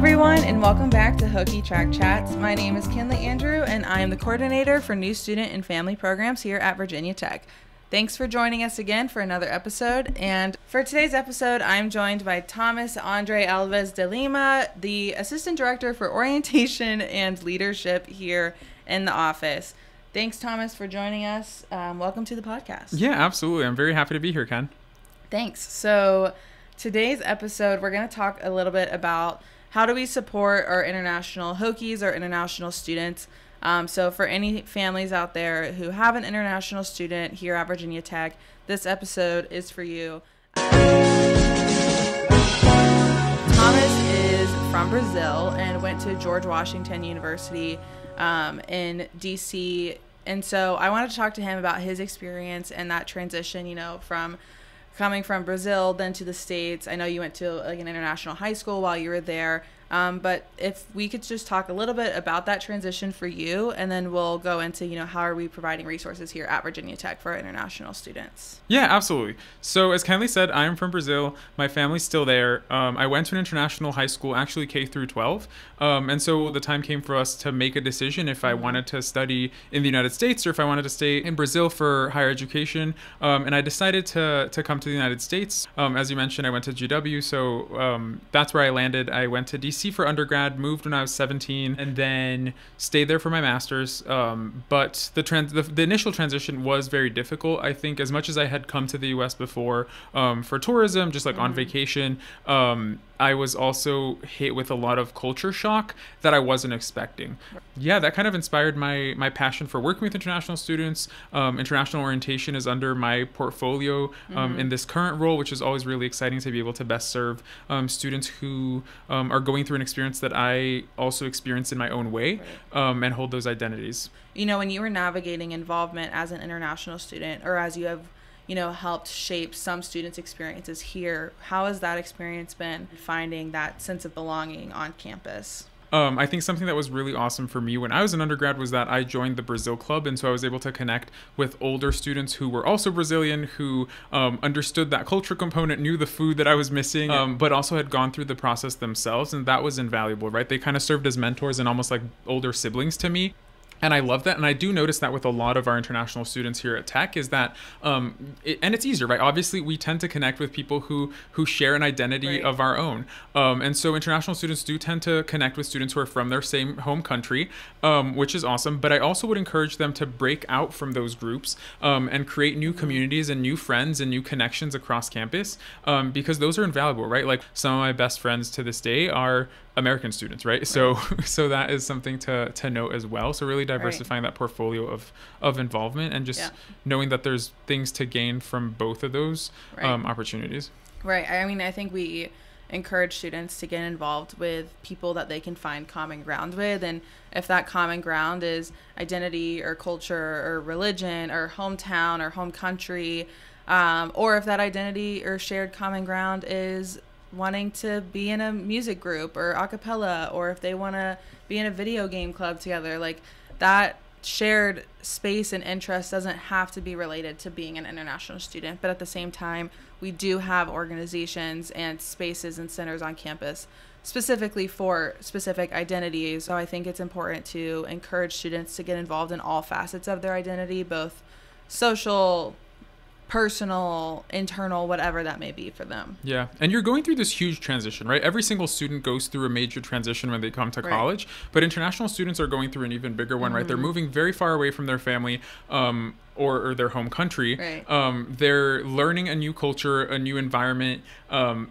everyone, and welcome back to Hokie Track Chats. My name is Kenlee Andrew, and I am the coordinator for new student and family programs here at Virginia Tech. Thanks for joining us again for another episode. And for today's episode, I'm joined by Thomas Andre Alves de Lima, the Assistant Director for Orientation and Leadership here in the office. Thanks, Thomas, for joining us. Welcome to the podcast. Yeah, absolutely. I'm very happy to be here, Ken. Thanks. So today's episode, we're going to talk a little bit about how do we support our international Hokies, our international students. So for any families out there who have an international student here at Virginia Tech, this episode is for you. Thomas is from Brazil and went to George Washington University in DC. And so I wanted to talk to him about his experience and that transition, you know, from coming from Brazil, then to the States. I know you went to like an international high school while you were there. But if we could just talk a little bit about that transition for you, and then we'll go into, you know, how are we providing resources here at Virginia Tech for international students? Yeah, absolutely. So as Kenlee said, I am from Brazil. My family's still there. I went to an international high school, actually K through 12. And so the time came for us to make a decision if I wanted to study in the United States or if I wanted to stay in Brazil for higher education. And I decided to come to the United States. As you mentioned, I went to GW, so that's where I landed. I went to DC for undergrad, moved when I was 17, and then stayed there for my master's. But the initial transition was very difficult. I think as much as I had come to the US before for tourism, just like on vacation, I was also hit with a lot of culture shock that I wasn't expecting. Yeah, that kind of inspired my passion for working with international students. International orientation is under my portfolio in this current role, which is always really exciting to be able to best serve students who are going through an experience that I also experienced in my own way, and hold those identities. You know, when you were navigating involvement as an international student, or as you have, you know, helped shape some students' experiences here, how has that experience been, finding that sense of belonging on campus? I think something that was really awesome for me when I was an undergrad was that I joined the Brazil Club, and so I was able to connect with older students who were also Brazilian, who understood that culture component, knew the food that I was missing, but also had gone through the process themselves, and that was invaluable, right? They kind of served as mentors and almost like older siblings to me. And I love that. And I do notice that with a lot of our international students here at Tech is that, and it's easier, right? Obviously, we tend to connect with people who share an identity of our own. And so international students do tend to connect with students who are from their same home country, which is awesome. But I also would encourage them to break out from those groups and create new communities and new friends and new connections across campus, because those are invaluable, right? Like some of my best friends to this day are American students, right? So that is something to note as well. So really diversifying that portfolio of involvement and just knowing that there's things to gain from both of those opportunities. Right. I mean, I think we encourage students to get involved with people that they can find common ground with. And if that common ground is identity or culture or religion or hometown or home country, or if that identity or shared common ground is wanting to be in a music group or a cappella, or if they want to be in a video game club together, like that shared space and interest doesn't have to be related to being an international student. But at the same time, we do have organizations and spaces and centers on campus specifically for specific identities. So I think it's important to encourage students to get involved in all facets of their identity, both social, personal, internal, whatever that may be for them. Yeah. And you're going through this huge transition, right? Every single student goes through a major transition when they come to college, but international students are going through an even bigger one, right? They're moving very far away from their family, or their home country. They're learning a new culture, a new environment,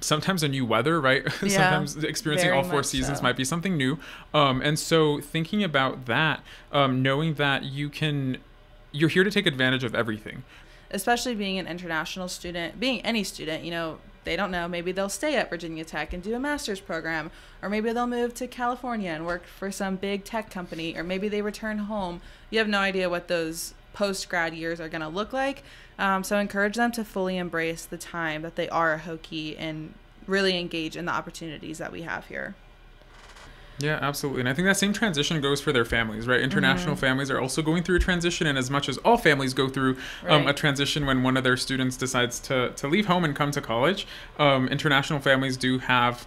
sometimes a new weather, right? Sometimes experiencing all four seasons might be something new. And so thinking about that, knowing that you're here to take advantage of everything. Especially being an international student, being any student, you know, they don't know, maybe they'll stay at Virginia Tech and do a master's program, or maybe they'll move to California and work for some big tech company, or maybe they return home. You have no idea what those post-grad years are going to look like. So encourage them to fully embrace the time that they are a Hokie and really engage in the opportunities that we have here. Yeah, absolutely. And I think that same transition goes for their families, right? International families are also going through a transition. And as much as all families go through a transition when one of their students decides to leave home and come to college, international families do have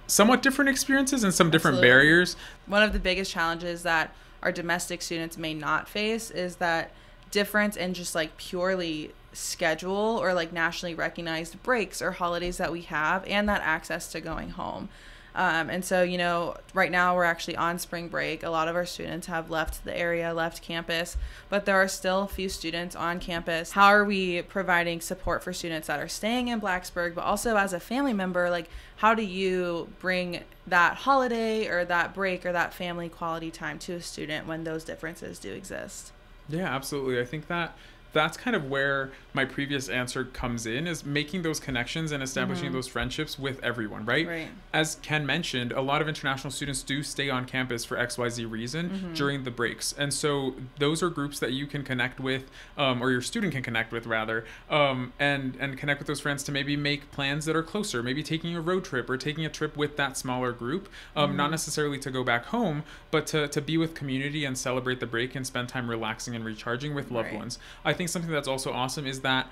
somewhat different experiences and some different Absolutely. barriers. One of the biggest challenges that our domestic students may not face is that difference in just like purely schedule or like nationally recognized breaks or holidays that we have, and that access to going home. And so, you know, right now we're actually on spring break. A lot of our students have left the area, left campus, but there are still a few students on campus. How are we providing support for students that are staying in Blacksburg, but also as a family member, like how do you bring that holiday or that break or that family quality time to a student when those differences do exist? Yeah, absolutely. I think that's kind of where my previous answer comes in, is making those connections and establishing those friendships with everyone, right? Right. As Ken mentioned, a lot of international students do stay on campus for XYZ reason during the breaks. And so those are groups that you can connect with, or your student can connect with rather, and connect with those friends to maybe make plans that are closer, maybe taking a road trip or taking a trip with that smaller group, not necessarily to go back home, but to be with community and celebrate the break and spend time relaxing and recharging with loved ones. I think something that's also awesome is that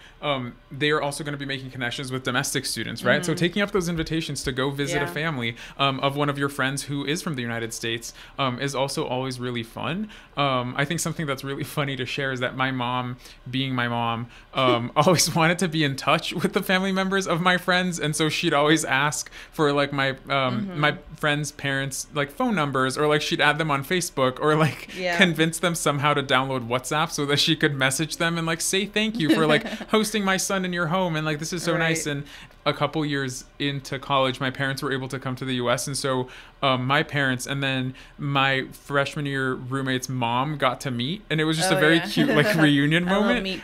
they are also going to be making connections with domestic students, right? So taking up those invitations to go visit a family of one of your friends who is from the United States is also always really fun. I think something that's really funny to share is that my mom, being my mom, always wanted to be in touch with the family members of my friends, and so she'd always ask for like my my friends' parents' like phone numbers, or like she'd add them on Facebook, or like convince them somehow to download WhatsApp so that she could message them and like say thank you for like hosting my son in your home, and like this is so nice. And a couple years into college, my parents were able to come to the US, and so my parents and then my freshman year roommate's mom got to meet, and it was just a very cute like reunion moment,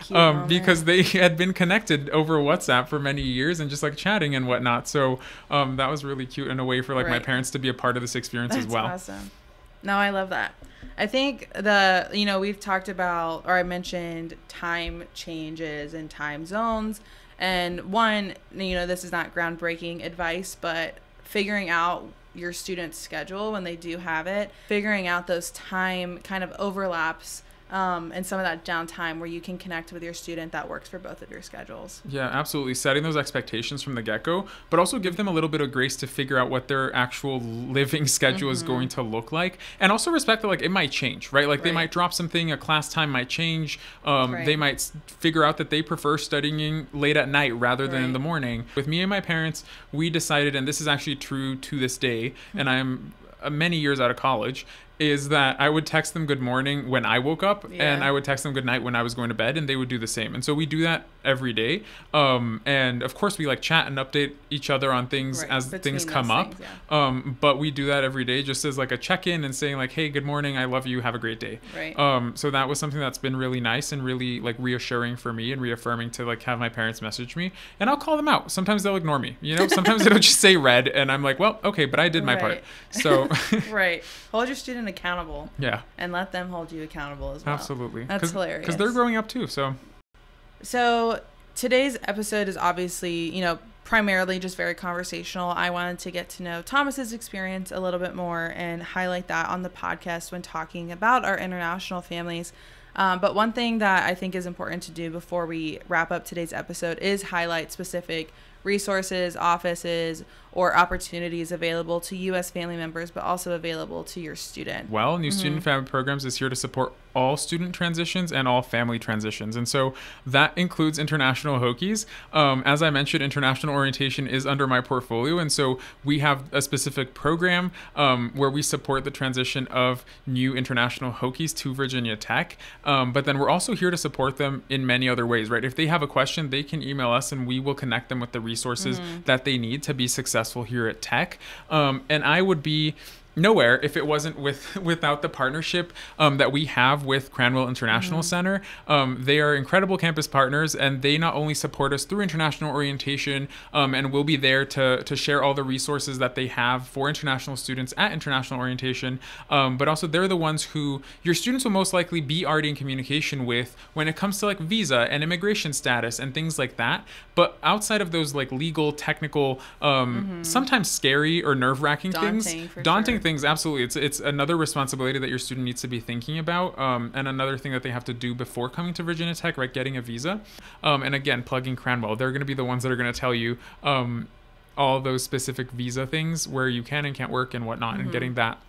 because they had been connected over WhatsApp for many years and just like chatting and whatnot. So that was really cute in a way for like my parents to be a part of this experience as well. That's awesome. No, I love that. I think we've talked about, or I mentioned time changes and time zones. And one, this is not groundbreaking advice, but figuring out your student's schedule when they do have it, figuring out those time kind of overlaps, and some of that downtime where you can connect with your student that works for both of your schedules. Yeah, absolutely. Setting those expectations from the get-go, but also give them a little bit of grace to figure out what their actual living schedule is going to look like. And also respect that like it might change, right? Like they might drop something, a class time might change. They might figure out that they prefer studying late at night rather than in the morning. With me and my parents, we decided, and this is actually true to this day, and I'm many years out of college, is that I would text them good morning when I woke up, and I would text them good night when I was going to bed, and they would do the same. And so we do that every day. And of course we like chat and update each other on things as things come up. But we do that every day just as like a check-in and saying like, hey, good morning, I love you, have a great day. So that was something that's been really nice and really like reassuring for me and reaffirming to like have my parents message me, and I'll call them out. Sometimes they'll ignore me, sometimes it'll just say read, and I'm like, well, okay, but I did my part. So hold your student accountable, and let them hold you accountable as well. Absolutely. That's hilarious, because they're growing up too. So today's episode is obviously primarily just very conversational. I wanted to get to know Thomas's experience a little bit more and highlight that on the podcast when talking about our international families. But one thing that I think is important to do before we wrap up today's episode is highlight specific resources, offices, or opportunities available to U.S. family members, but also available to your student. Well, New Student Family Programs is here to support all student transitions and all family transitions. And so that includes international Hokies. As I mentioned, international orientation is under my portfolio. And so we have a specific program where we support the transition of new international Hokies to Virginia Tech. But then we're also here to support them in many other ways, right? If they have a question, they can email us and we will connect them with the resources that they need to be successful here at Tech. And I would be nowhere if it wasn't without the partnership that we have with Cranwell International Center. They are incredible campus partners, and they not only support us through international orientation, and we'll be there to share all the resources that they have for international students at international orientation, but also they're the ones who your students will most likely be already in communication with when it comes to like visa and immigration status and things like that. But outside of those like legal, technical, sometimes scary or nerve-wracking daunting things, absolutely. It's another responsibility that your student needs to be thinking about, and another thing that they have to do before coming to Virginia Tech, right? Getting a visa. And again, plugging Cranwell, they're going to be the ones that are going to tell you all those specific visa things where you can and can't work and whatnot, and getting that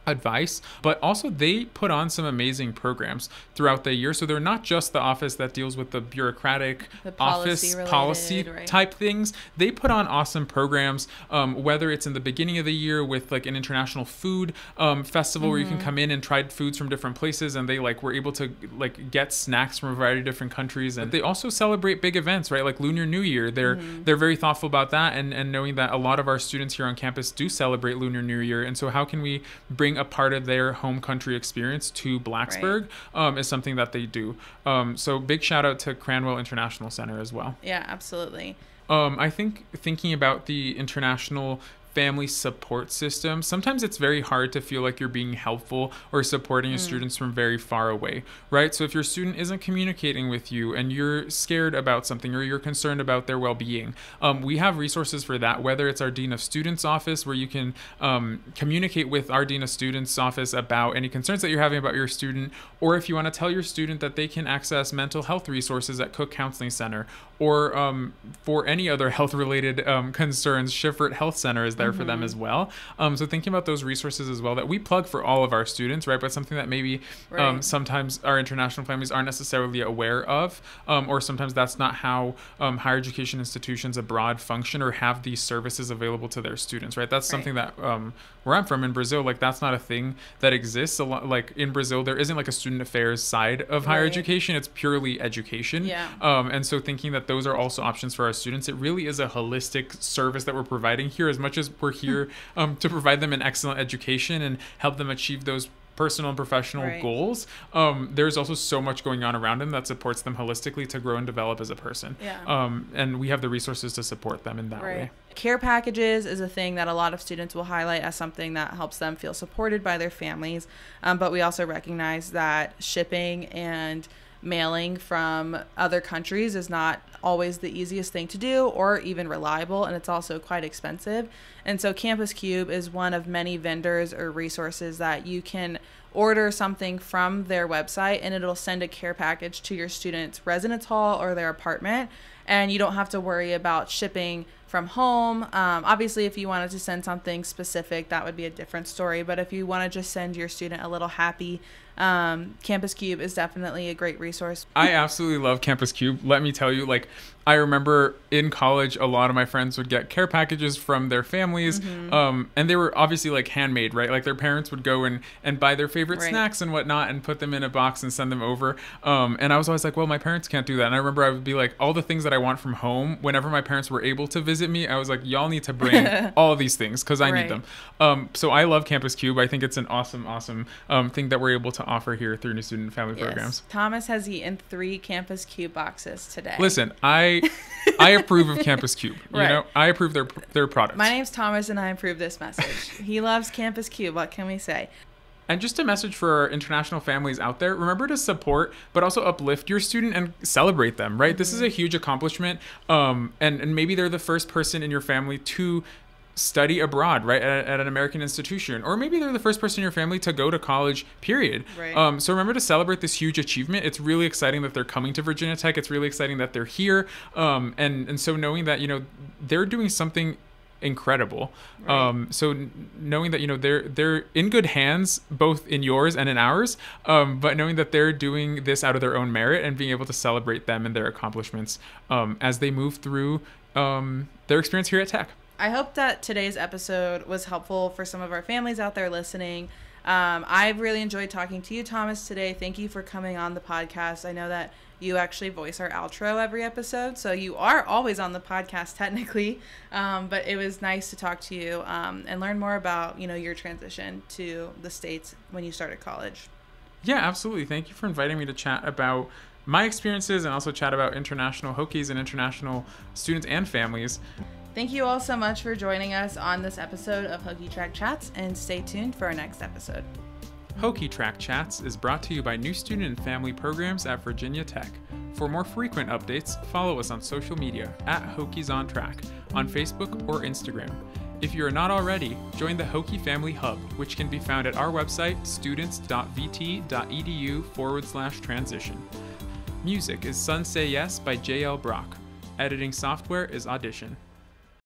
advice. But also they put on some amazing programs throughout the year, so they're not just the office that deals with the bureaucratic office policy type things. They put on awesome programs, whether it's in the beginning of the year with like an international food festival where you can come in and try foods from different places, and they like were able to like get snacks from a variety of different countries. And they also celebrate big events, right, like Lunar New Year. They're very thoughtful about that, and knowing that a lot of our students here on campus do celebrate Lunar New Year, and so how can we bring a part of their home country experience to Blacksburg is something that they do. So big shout out to Cranwell International Center as well. Yeah, absolutely. I think thinking about the international family support system, sometimes it's very hard to feel like you're being helpful or supporting your students from very far away, right? So if your student isn't communicating with you and you're scared about something or you're concerned about their well-being, we have resources for that, whether it's our Dean of Students office where you can communicate with our Dean of Students office about any concerns that you're having about your student, or if you want to tell your student that they can access mental health resources at Cook Counseling Center, or for any other health-related concerns, Schifferett Health Center is there for them as well. So thinking about those resources as well that we plug for all of our students, right? But something that maybe sometimes our international families aren't necessarily aware of, or sometimes that's not how higher education institutions abroad function or have these services available to their students, right? That's something that where I'm from in Brazil, like that's not a thing that exists a lot. Like in Brazil, there isn't like a student affairs side of higher education. It's purely education. And so thinking that those are also options for our students, it really is a holistic service that we're providing here, as much as we're here to provide them an excellent education and help them achieve those personal and professional goals. There's also so much going on around them that supports them holistically to grow and develop as a person. And we have the resources to support them in that way. Care packages is a thing that a lot of students will highlight as something that helps them feel supported by their families. But we also recognize that shipping and mailing from other countries is not always the easiest thing to do or even reliable, and it's also quite expensive. And so Campus Cube is one of many vendors or resources that you can order something from their website and it'll send a care package to your student's residence hall or their apartment, and you don't have to worry about shipping from home. Obviously, if you wanted to send something specific, that would be a different story. But if you want to just send your student a little happy, Campus Cube is definitely a great resource. I absolutely love Campus Cube. Let me tell you, like, I remember in college, a lot of my friends would get care packages from their families, and they were obviously like handmade, right? Like their parents would go and buy their favorite snacks and whatnot and put them in a box and send them over. And I was always like, well, my parents can't do that. And I remember I would be like, all the things that I want from home, whenever my parents were able to visit me, I was like, y'all need to bring all of these things because I need them. So I love Campus Cube. I think it's an awesome thing that we're able to offer here through New Student and Family Programs. Thomas has eaten 3 Campus Cube boxes today. Listen, I approve of Campus Cube. You know, I approve their products. My name's Thomas, and I approve this message. He loves Campus Cube. What can we say? And just a message for our international families out there, remember to support, but also uplift your student and celebrate them, right? This is a huge accomplishment. And maybe they're the first person in your family to study abroad, right, at an American institution, or maybe they're the first person in your family to go to college, period. So remember to celebrate this huge achievement. It's really exciting that they're coming to Virginia Tech. It's really exciting that they're here. And so knowing that, you know, they're doing something incredible. So knowing that, you know, they're in good hands, both in yours and in ours, but knowing that they're doing this out of their own merit and being able to celebrate them and their accomplishments as they move through their experience here at Tech. I hope that today's episode was helpful for some of our families out there listening. I've really enjoyed talking to you, Thomas, today. Thank you for coming on the podcast. I know that you actually voice our outro every episode, so you are always on the podcast technically. But it was nice to talk to you and learn more about, you know, your transition to the States when you started college. Yeah, absolutely. Thank you for inviting me to chat about my experiences and also chat about international Hokies and international students and families. Thank you all so much for joining us on this episode of Hokie Track Chats, and stay tuned for our next episode. Hokie Track Chats is brought to you by New Student and Family Programs at Virginia Tech. For more frequent updates, follow us on social media at Hokies on Track on Facebook or Instagram. If you are not already, join the Hokie Family Hub, which can be found at our website, students.vt.edu/transition. Music is Sun Say Yes by JL Brock. Editing software is Audition.